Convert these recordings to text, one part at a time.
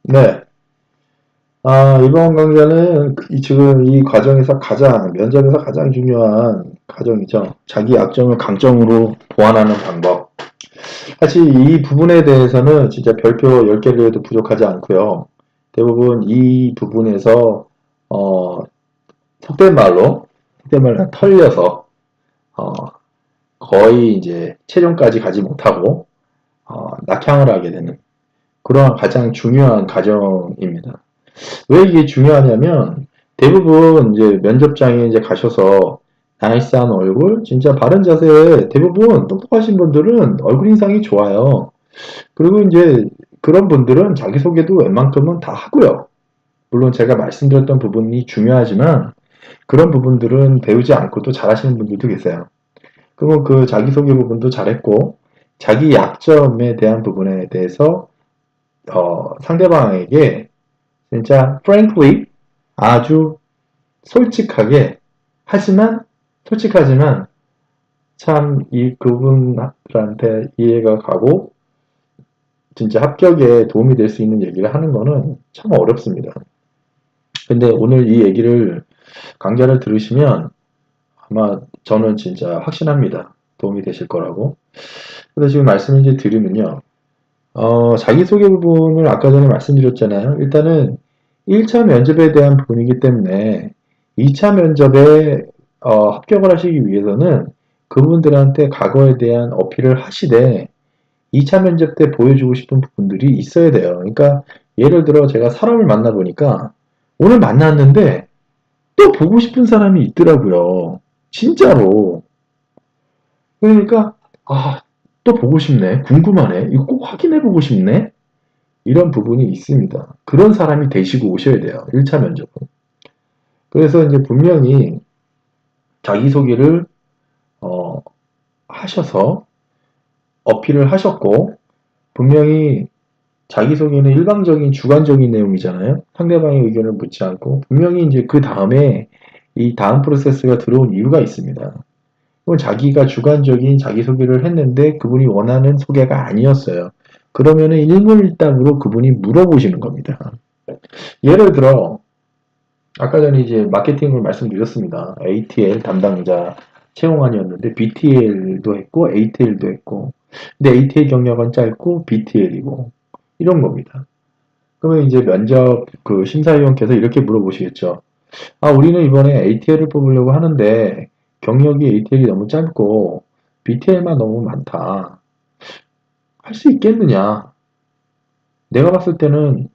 네. 이번 강좌는 지금 이 과정에서 면접에서 가장 중요한 과정이죠. 자기 약점을 강점으로 보완하는 방법. 사실 이 부분에 대해서는 진짜 별표 10개를 해도 부족하지 않고요. 대부분 이 부분에서, 어, 속된 말로 털려서, 어, 거의 이제 최종까지 가지 못하고, 낙향을 하게 되는 그러한 가장 중요한 과정입니다. 왜 이게 중요하냐면 대부분 이제 면접장에 이제 가셔서 나이스한 얼굴, 진짜 바른 자세 대부분 똑똑하신 분들은 얼굴 인상이 좋아요. 그리고 이제 그런 분들은 자기소개도 웬만큼은 다 하고요. 물론 제가 말씀드렸던 부분이 중요하지만 그런 부분들은 배우지 않고도 잘하시는 분들도 계세요. 그러면 그 자기소개 부분도 잘했고 자기 약점에 대한 부분에 대해서 상대방에게 진짜 frankly 아주 솔직하게 하지만 솔직하지만 참 이 그분들한테 이해가 가고 진짜 합격에 도움이 될 수 있는 얘기를 하는 거는 참 어렵습니다. 근데 오늘 이 얘기를 강좌를 들으시면 아마 저는 진짜 확신합니다. 도움이 되실 거라고. 그래서 지금 말씀을 이제 드리면요. 자기소개 부분을 아까 전에 말씀드렸잖아요. 일단은 1차 면접에 대한 부분이기 때문에 2차 면접에 합격을 하시기 위해서는 그분들한테 과거에 대한 어필을 하시되 2차 면접 때 보여주고 싶은 부분들이 있어야 돼요. 그러니까 예를 들어 제가 사람을 만나보니까 오늘 만났는데 또 보고 싶은 사람이 있더라고요. 진짜로. 그러니까 또 보고 싶네. 궁금하네. 이거 꼭 확인해 보고 싶네. 이런 부분이 있습니다. 그런 사람이 되시고 오셔야 돼요. 1차 면접은. 그래서 이제 분명히 자기소개를 어, 하셔서 어필을 하셨고 분명히 자기소개는 일방적인 주관적인 내용이잖아요. 상대방의 의견을 묻지 않고 분명히 이제 그 다음에 이 다음 프로세스가 들어온 이유가 있습니다. 그건 자기가 주관적인 자기소개를 했는데 그분이 원하는 소개가 아니었어요. 그러면은 일문일답으로 그분이 물어보시는 겁니다. 예를 들어 아까 전에 이제 마케팅을 말씀드렸습니다. ATL 담당자 채용안이었는데 BTL도 했고 ATL도 했고 근데 ATL 경력은 짧고 BTL이고 이런 겁니다. 그러면 이제 면접 그 심사위원께서 이렇게 물어보시겠죠. 우리는 이번에 ATL을 뽑으려고 하는데 경력이 ATL이 너무 짧고 BTL만 너무 많다. 할 수 있겠느냐? 내가 봤을 때는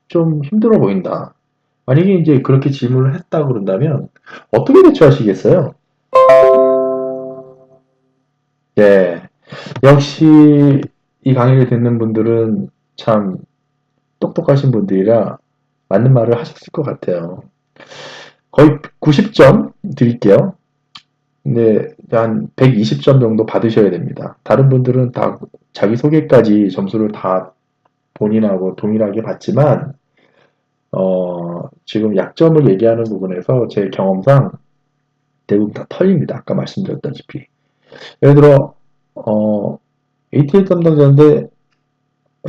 좀 힘들어 보인다. 만약에 이제 그렇게 질문을 했다 그런다면 어떻게 대처하시겠어요? 예. 역시 이 강의를 듣는 분들은 참 똑똑하신 분들이라 맞는 말을 하셨을 것 같아요. 거의 90점 드릴게요. 근데 한 120점 정도 받으셔야 됩니다. 다른 분들은 다 자기소개까지 점수를 다 본인하고 동일하게 받지만 지금 약점을 얘기하는 부분에서 제 경험상 대부분 다 털립니다. 아까 말씀드렸다시피. 예를 들어 ATL 담당자인데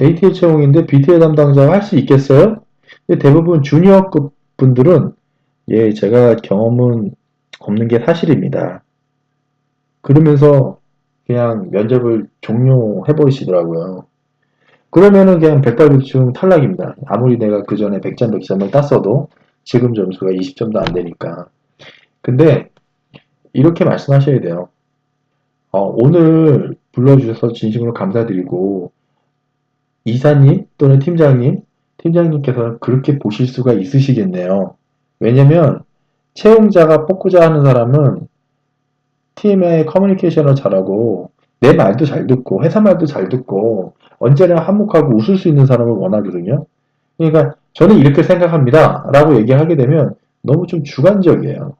ATL 채용인데 BTL 담당자가 할 수 있겠어요? 근데 대부분 주니어급 분들은 예, 제가 경험은 없는 게 사실입니다. 그러면서 그냥 면접을 종료해 버리시더라고요. 그러면은 그냥 백발백중 탈락입니다. 아무리 내가 그 전에 100점, 100점을 땄어도 지금 점수가 20점도 안 되니까. 근데 이렇게 말씀하셔야 돼요. 오늘 불러주셔서 진심으로 감사드리고 이사님 또는 팀장님께서는 그렇게 보실 수가 있으시겠네요. 왜냐면 채용자가 뽑고자 하는 사람은 팀의 커뮤니케이션을 잘하고 내 말도 잘 듣고 회사 말도 잘 듣고 언제나 한몫하고 웃을 수 있는 사람을 원하거든요. 그러니까 저는 이렇게 생각합니다. 라고 얘기하게 되면 너무 좀 주관적이에요.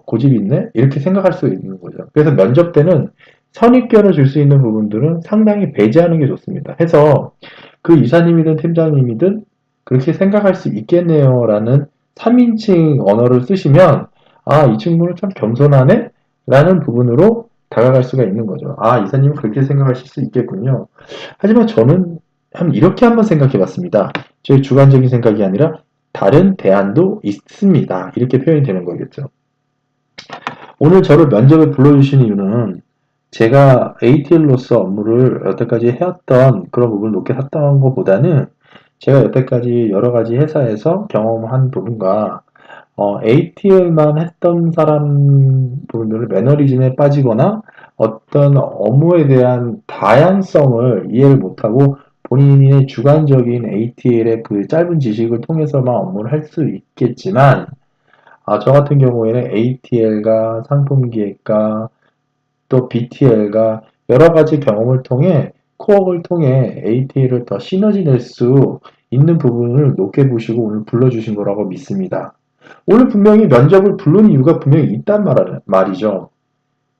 고집 있네? 이렇게 생각할 수 있는 거죠. 그래서 면접 때는 선입견을 줄 수 있는 부분들은 상당히 배제하는 게 좋습니다. 해서 그 이사님이든 팀장님이든 그렇게 생각할 수 있겠네요. 라는 3인칭 언어를 쓰시면, 이 친구는 참 겸손하네? 라는 부분으로 다가갈 수가 있는 거죠. 이사님은 그렇게 생각하실 수 있겠군요. 하지만 저는 이렇게 한번 생각해 봤습니다. 저희 주관적인 생각이 아니라 다른 대안도 있습니다. 이렇게 표현이 되는 거겠죠. 오늘 저를 면접에 불러주신 이유는 제가 ATL로서 업무를 여태까지 해왔던 그런 부분을 높게 샀던 것보다는 제가 여태까지 여러 가지 회사에서 경험한 부분과 ATL만 했던 사람 부분들을 매너리즘에 빠지거나 어떤 업무에 대한 다양성을 이해를 못하고 본인의 주관적인 ATL의 그 짧은 지식을 통해서만 업무를 할 수 있겠지만, 저 같은 경우에는 ATL과 상품기획과 또 BTL과 여러 가지 경험을 통해 코어를 통해 ATL을 더 시너지 낼 수 있는 부분을 높게 보시고 오늘 불러주신 거라고 믿습니다. 오늘 분명히 면접을 부른 이유가 분명히 있단 말이죠.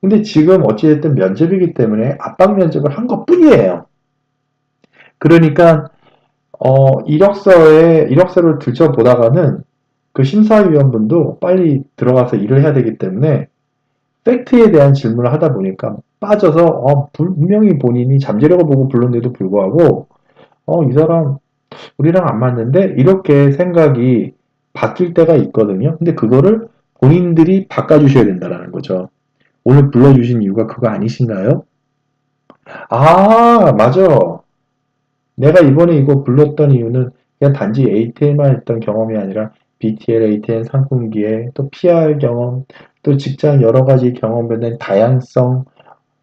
근데 지금 어찌됐든 면접이기 때문에 압박 면접을 한 것뿐이에요. 그러니까 이력서를 들춰보다가는 그 심사위원분도 빨리 들어가서 일을 해야 되기 때문에 팩트에 대한 질문을 하다 보니까 빠져서 분명히 본인이 잠재력을 보고 불렀는데도 불구하고 이 사람 우리랑 안 맞는데 이렇게 생각이 바뀔 때가 있거든요. 근데 그거를 본인들이 바꿔주셔야 된다는 거죠. 오늘 불러주신 이유가 그거 아니신가요? 맞아. 내가 이번에 이거 불렀던 이유는 그냥 단지 ATL만 했던 경험이 아니라 BTL, ATL 상품기에 또 PR 경험, 또 직장 여러 가지 경험에 대한 다양성,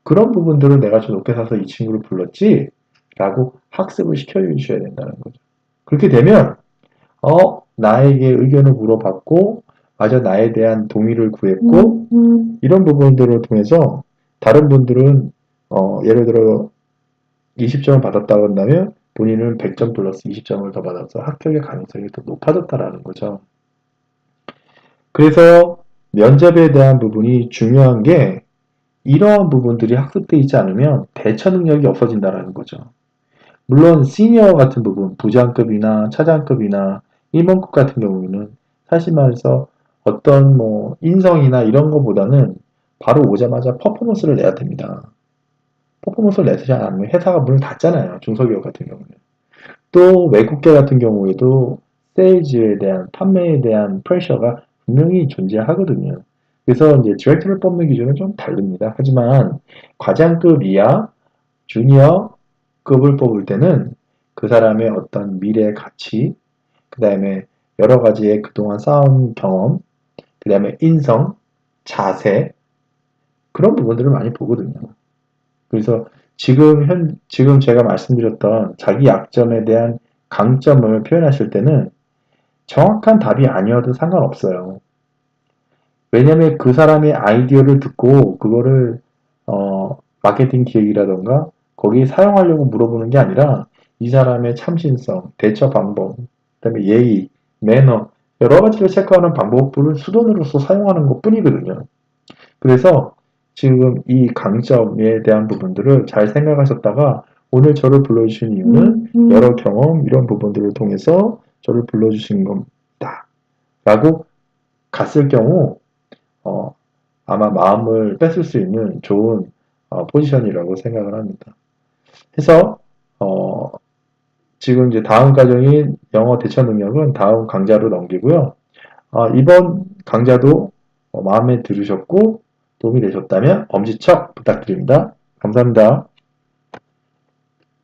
그런 부분들을 내가 좀 높게 사서 이 친구를 불렀지? 라고 학습을 시켜주셔야 된다는 거죠. 그렇게 되면, 나에게 의견을 물어봤고, 맞아, 나에 대한 동의를 구했고, 이런 부분들을 통해서 다른 분들은, 예를 들어 20점을 받았다고 한다면 본인은 100점 플러스 20점을 더 받아서 합격의 가능성이 더 높아졌다라는 거죠. 그래서 면접에 대한 부분이 중요한 게 이러한 부분들이 학습되어 있지 않으면 대처 능력이 없어진다는 거죠. 물론 시니어 같은 부분, 부장급이나 차장급이나 임원급 같은 경우에는 사실 말해서 어떤 인성이나 이런 거보다는 바로 오자마자 퍼포먼스를 내야 됩니다. 퍼포먼스를 내지 않으면 회사가 문을 닫잖아요. 중소기업 같은 경우는. 또 외국계 같은 경우에도 세일즈에 대한 판매에 대한 프레셔가 분명히 존재하거든요. 그래서 이제 디렉터를 뽑는 기준은 좀 다릅니다. 하지만 과장급 이하, 주니어급을 뽑을 때는 그 사람의 어떤 미래 가치, 그 다음에 여러 가지의 그동안 쌓은 경험, 그 다음에 인성, 자세, 그런 부분들을 많이 보거든요. 그래서 지금 제가 말씀드렸던 자기 약점에 대한 강점을 표현하실 때는 정확한 답이 아니어도 상관없어요. 왜냐면 그 사람의 아이디어를 듣고 그거를 마케팅 기획이라던가 거기에 사용하려고 물어보는 게 아니라 이 사람의 참신성, 대처 방법, 그다음에 예의, 매너 여러 가지를 체크하는 방법을 수단으로서 사용하는 것 뿐이거든요. 그래서 지금 이 강점에 대한 부분들을 잘 생각하셨다가 오늘 저를 불러주신 이유는 여러 경험 이런 부분들을 통해서 저를 불러주신 겁니다. 라고 갔을 경우 어, 아마 마음을 뺏을 수 있는 좋은 포지션이라고 생각을 합니다. 해서 지금 이제 다음 과정인 영어 대처 능력은 다음 강좌로 넘기고요. 이번 강좌도 마음에 들으셨고 도움이 되셨다면 엄지척 부탁드립니다. 감사합니다.